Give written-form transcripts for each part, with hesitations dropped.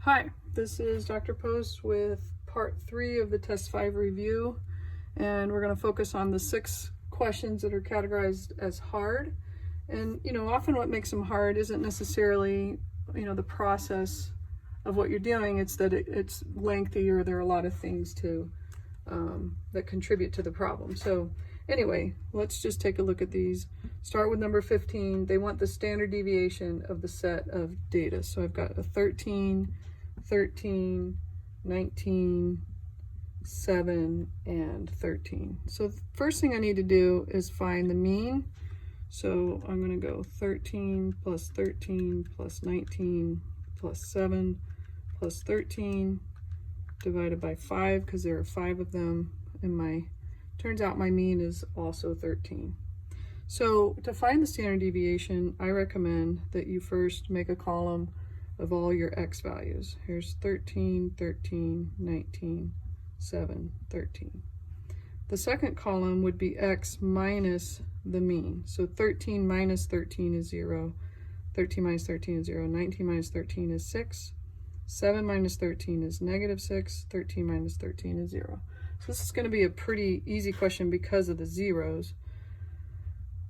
Hi, this is Dr. Post with part 3 of the test 5 review, and we're going to focus on the 6 questions that are categorized as hard. And often what makes them hard isn't necessarily the process of what you're doing, it's that it's lengthy, or there are a lot of things that contribute to the problem. So anyway, let's just take a look at these. Start with number 15. They want the standard deviation of the set of data. So I've got a 13, 13, 19, 7, and 13. So the first thing I need to do is find the mean. So I'm going to go 13 plus 13 plus 19 plus 7 plus 13 divided by 5, because there are 5 of them, and turns out my mean is also 13. So to find the standard deviation, I recommend that you first make a column of all your x values. Here's 13, 13, 19, 7, 13. The second column would be x minus the mean. So 13 minus 13 is 0, 13 minus 13 is 0, 19 minus 13 is 6, 7 minus 13 is negative 6, 13 minus 13 is 0. So this is going to be a pretty easy question because of the zeros,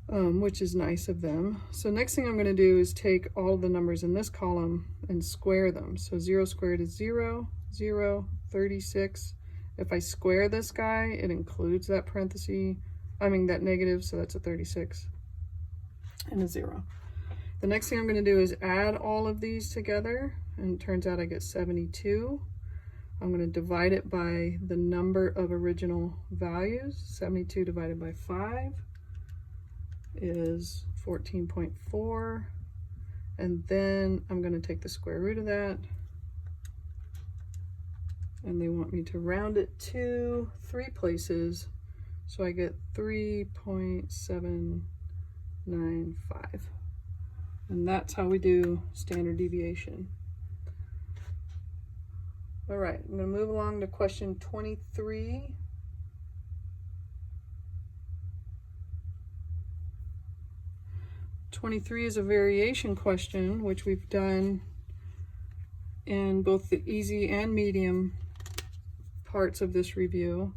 which is nice of them. So next thing I'm going to do is take all the numbers in this column and square them. So 0 squared is 0, 0, 36. If I square this guy, it includes that that negative, so that's a 36 and a 0. The next thing I'm going to do is add all of these together, and it turns out I get 72. I'm going to divide it by the number of original values. 72 divided by 5 is 14.4, and then I'm going to take the square root of that, and they want me to round it to 3 places, so I get 3.795, and that's how we do standard deviation. All right, I'm going to move along to question 23. '23 is a variation question, which we've done in both the easy and medium parts of this review.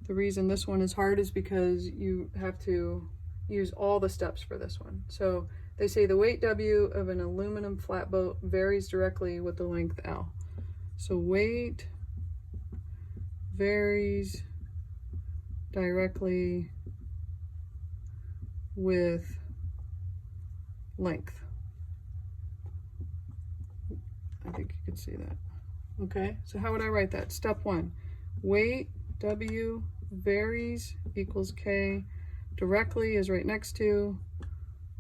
The reason this one is hard is because you have to use all the steps for this one. So they say the weight W of an aluminum flatboat varies directly with the length L. So weight varies directly with length. I think you can see that. Okay, so how would I write that? Step 1, weight W varies equals K. Directly is right next to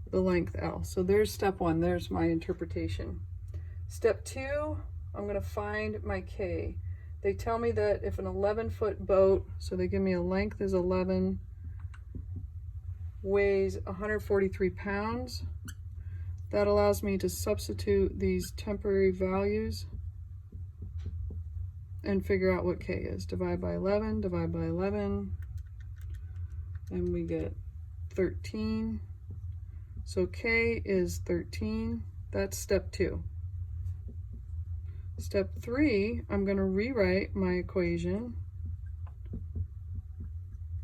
the length L. So there's step 1, there's my interpretation. Step 2, I'm going to find my K. They tell me that if an 11-foot boat, so they give me a length is 11, weighs 143 pounds, that allows me to substitute these temporary values and figure out what K is. Divide by 11, divide by 11, and we get 13. So K is 13. That's step 2. Step 3, I'm going to rewrite my equation,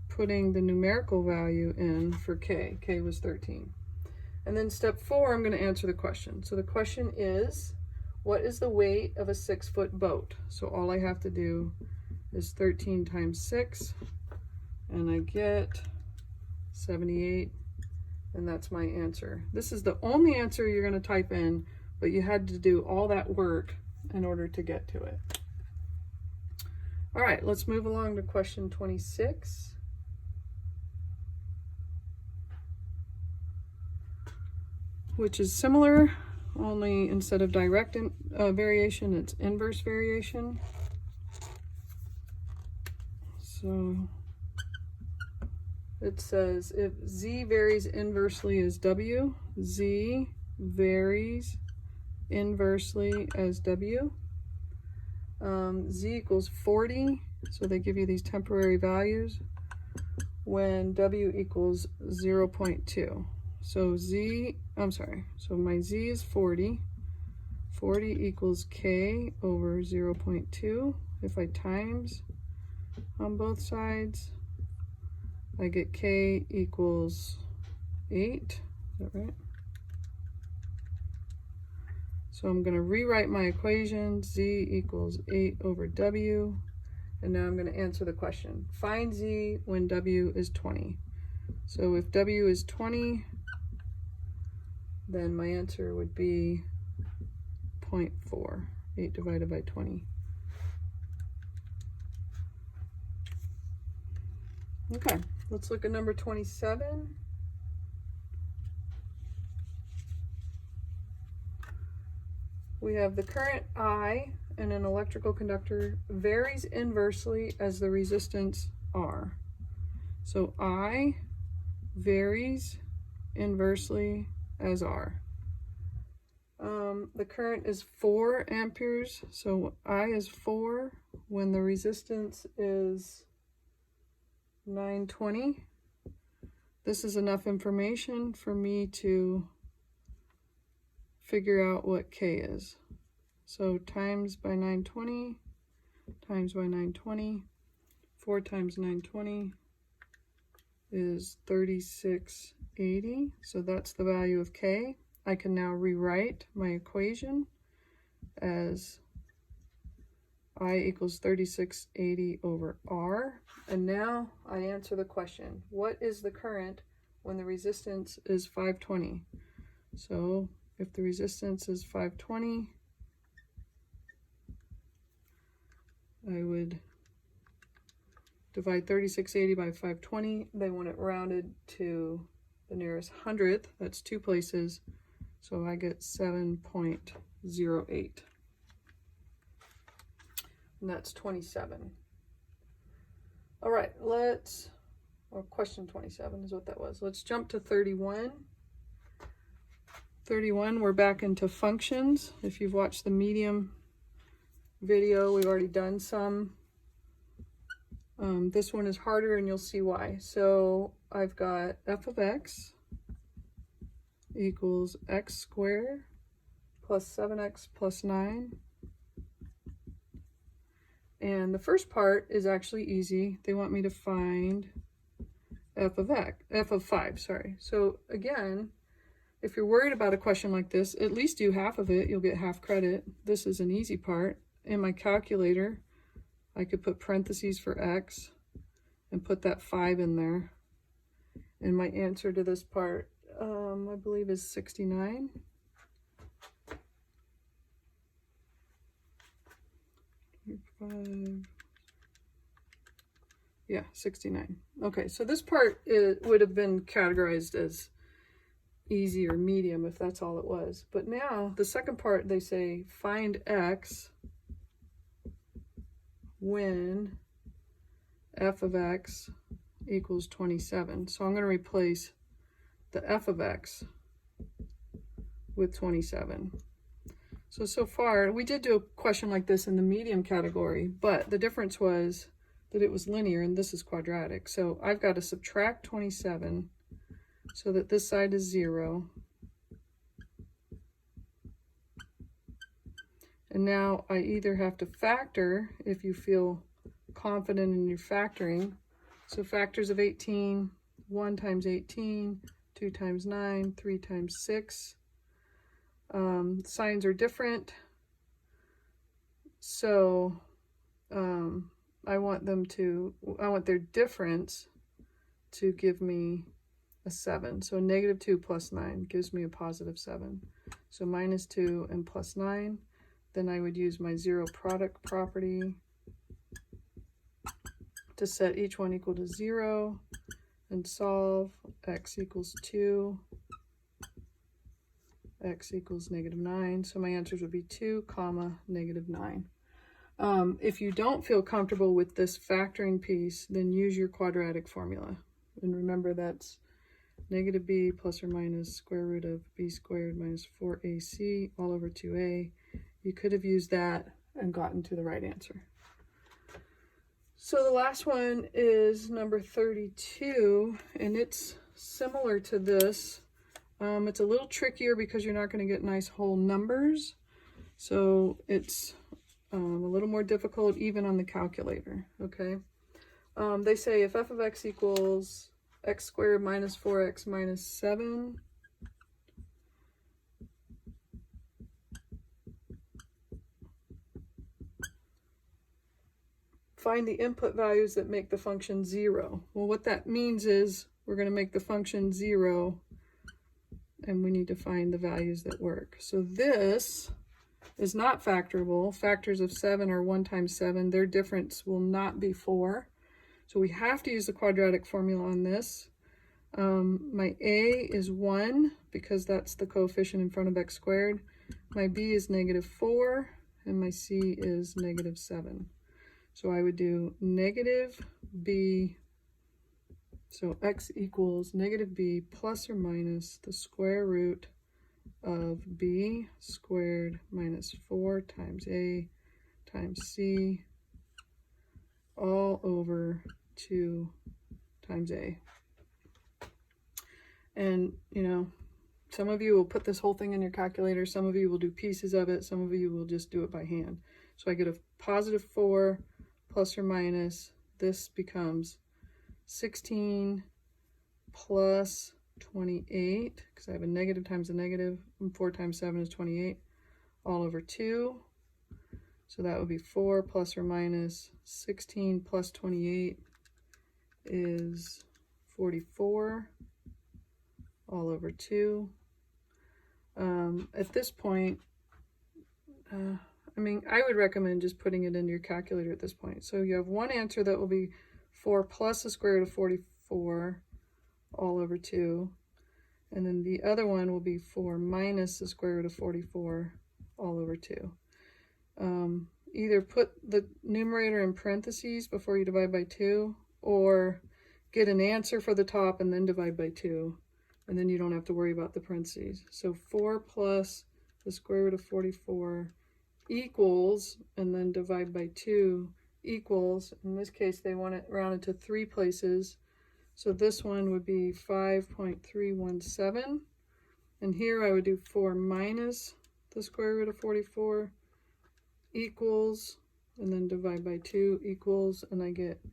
putting the numerical value in for K. K was 13. And then step 4, I'm going to answer the question. So the question is, what is the weight of a 6-foot boat? So all I have to do is 13 times 6, and I get 78, and that's my answer. This is the only answer you're going to type in, but you had to do all that work in order to get to it. All right, let's move along to question 26. Which is similar, only instead of direct variation, it's inverse variation. So it says if Z varies inversely as W, Z varies inversely as W. Z equals 40, so they give you these temporary values, when W equals 0.2. So my Z is 40. 40 equals k over 0.2. If I times on both sides, I get k equals 8. Is that right? So I'm going to rewrite my equation. Z equals 8 over W. And now I'm going to answer the question. Find Z when W is 20. So if W is 20, then my answer would be 0.4. 8 divided by 20. Okay, let's look at number 27. We have the current I in an electrical conductor varies inversely as the resistance R. So I varies inversely as R. The current is 4 amperes, so I is 4 when the resistance is 920. This is enough information for me to figure out what K is. So times by 920, times by 920, 4 times 920 is 3680. So that's the value of K. I can now rewrite my equation as I equals 3680 over R. And now I answer the question, what is the current when the resistance is 520? So if the resistance is 520, I would divide 3680 by 520. They want it rounded to the nearest hundredth. That's 2 places. So I get 7.08. And that's 27. All right, or question 27 is what that was. Let's jump to 31. 31, we're back into functions. If you've watched the medium video, we've already done some. This one is harder and you'll see why. So I've got f of x equals x squared plus 7x plus 9. And the first part is actually easy. They want me to find f of 5, sorry. So again, if you're worried about a question like this, at least do half of it. You'll get half credit. This is an easy part. In my calculator, I could put parentheses for x and put that 5 in there. And my answer to this part, I believe, is 69. Yeah, 69. Okay, so this part would have been categorized as easy or medium if that's all it was. But now the second part, they say find x when f of x equals 27. So I'm going to replace the f of x with 27. So far, we did do a question like this in the medium category, but the difference was that it was linear and this is quadratic. So I've got to subtract 27 so that this side is 0. And now I either have to factor if you feel confident in your factoring. So factors of 18, 1 times 18, 2 times 9, 3 times 6. Signs are different. So I want their difference to give me a 7. So negative 2 plus 9 gives me a positive 7. So minus 2 and plus 9. Then I would use my zero product property to set each one equal to 0 and solve. X equals 2. X equals negative 9. So my answers would be 2, negative 9. If you don't feel comfortable with this factoring piece, then use your quadratic formula. And remember that's negative b plus or minus square root of b squared minus 4ac all over 2a. You could have used that and gotten to the right answer. So the last one is number 32, and it's similar to this. It's a little trickier because you're not going to get nice whole numbers. So it's a little more difficult even on the calculator, okay? They say if f of x equals x squared minus 4x minus 7, find the input values that make the function 0. Well, what that means is we're going to make the function 0, and we need to find the values that work. So this is not factorable. Factors of 7 are 1 times 7. Their difference will not be 4. So we have to use the quadratic formula on this. My a is 1 because that's the coefficient in front of x squared. My b is -4, and my c is -7. So I would do negative b, so x equals negative b plus or minus the square root of b squared minus 4 times a times c all over 2 times a. And, you know, some of you will put this whole thing in your calculator, some of you will do pieces of it, some of you will just do it by hand. So I get a positive 4 plus or minus, this becomes 16 plus 28, because I have a negative times a negative, and 4 times 7 is 28, all over 2. So that would be 4 plus or minus 16 plus 28 is 44, all over 2. At this point, I mean, I would recommend just putting it into your calculator at this point. So you have one answer that will be 4 plus the square root of 44 all over 2. And then the other one will be 4 minus the square root of 44 all over 2. Either put the numerator in parentheses before you divide by 2, or get an answer for the top and then divide by 2. And then you don't have to worry about the parentheses. So 4 plus the square root of 44 equals, and then divide by 2 equals, in this case they want it rounded to 3 places, so this one would be 5.317, and here I would do 4 minus the square root of 44 equals, and then divide by 2 equals, and I get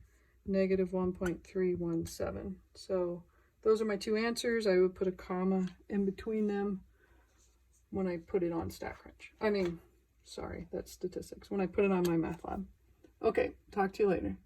negative 1.317. So those are my two answers. I would put a comma in between them when I put it on StatCrunch. Sorry, that's statistics. When I put it on my math lab. Okay, talk to you later.